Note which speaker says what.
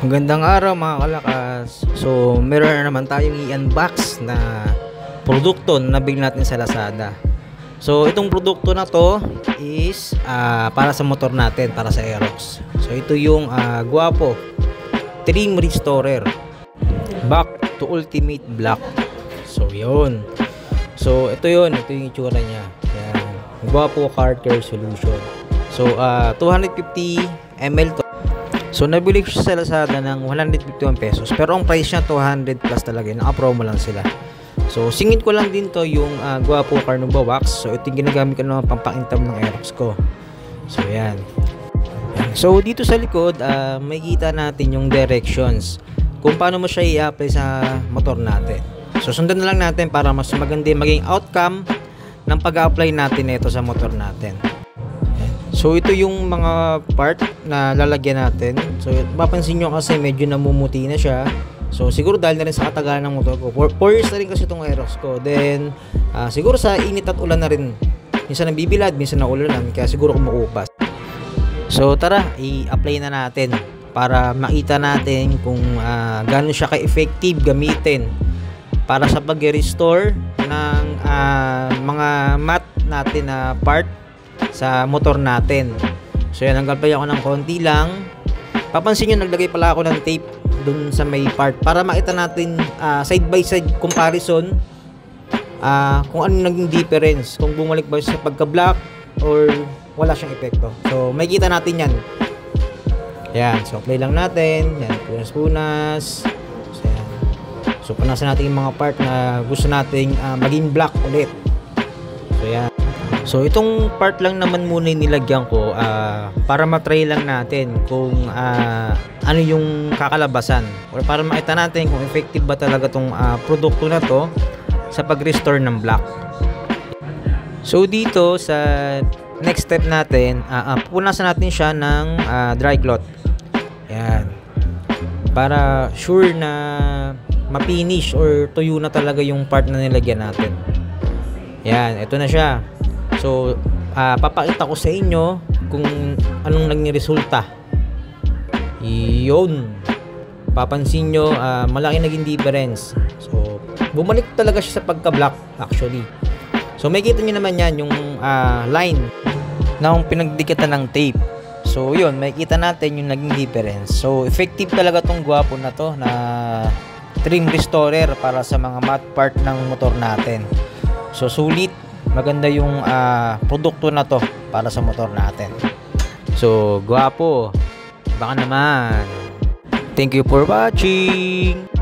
Speaker 1: Magandang araw mga kalakas. So meron na naman tayong i-unbox na produkto na nabili natin sa Lazada. So itong produkto na to is para sa motor natin, para sa Aerox. So ito yung Guapo Trim Restorer Back to Ultimate Black. So yun. So ito yung itsura niya. Yan. Guapo Car Care Solution. So 250 ml to. So nabili ko siya sa Lazada ng 151 pesos, pero ang price niya 200 plus talaga, naka-promo lang sila. So singit ko lang din to yung Guapo Carnauba Wax. So ito yung ginagamit ko naman pampakintab ng Aerox ko. So yan. So dito sa likod may kita natin yung directions kung paano mo siya i-apply sa motor natin. So sundan na lang natin para mas maganda maging outcome ng pag-apply natin ito sa motor natin. So ito yung mga part na lalagyan natin. So mapapansin nyo kasi medyo namumuti na siya. So siguro dahil na rin sa katagalan ng motor ko. 4 years na rin kasi itong Aerox ko. Then siguro sa init at ulan na rin. Minsan nabibilad, minsan naulanan. Kaya siguro kumukupas. So tara, i-apply na natin para makita natin kung gaano siya ka-effective gamitin para sa pag-restore ng mga mat natin na part sa motor natin. So yan, nanggalpay ako ng konti lang. Papansin nyo, naglagay pala ako ng tape dun sa may part para makita natin side by side comparison kung ano naging difference, kung bumalik ba sa pagka-black or wala siyang epekto. So makikita natin yan. Yan, so play lang natin. Yan, punas-punas. So yan. So punasan natin yung mga part na gusto nating maging black ulit. So yan. So itong part lang naman muna yung nilagyan ko para matry lang natin kung ano yung kakalabasan or para makita natin kung effective ba talaga tong produkto na to sa pag-restore ng black. So dito sa next step natin, pupunasan natin siya ng dry cloth. Yan. Para sure na mapinish or tuyo na talaga yung part na nilagyan natin. Yan, ito na siya. So, papakita ko sa inyo kung anong naging resulta. Yun. Papansin nyo, malaki naging difference. So, bumalik talaga siya sa pagka-black actually. So, makikita nyo naman yan, yung line na pinagdikitan ng tape. So, yun, makikita natin yung naging difference. So, effective talaga tong Guapo na to na trim restorer para sa mga mat part ng motor natin. So, sulit. Maganda yung produkto na to para sa motor natin. So, Guapo, baka naman. Thank you for watching.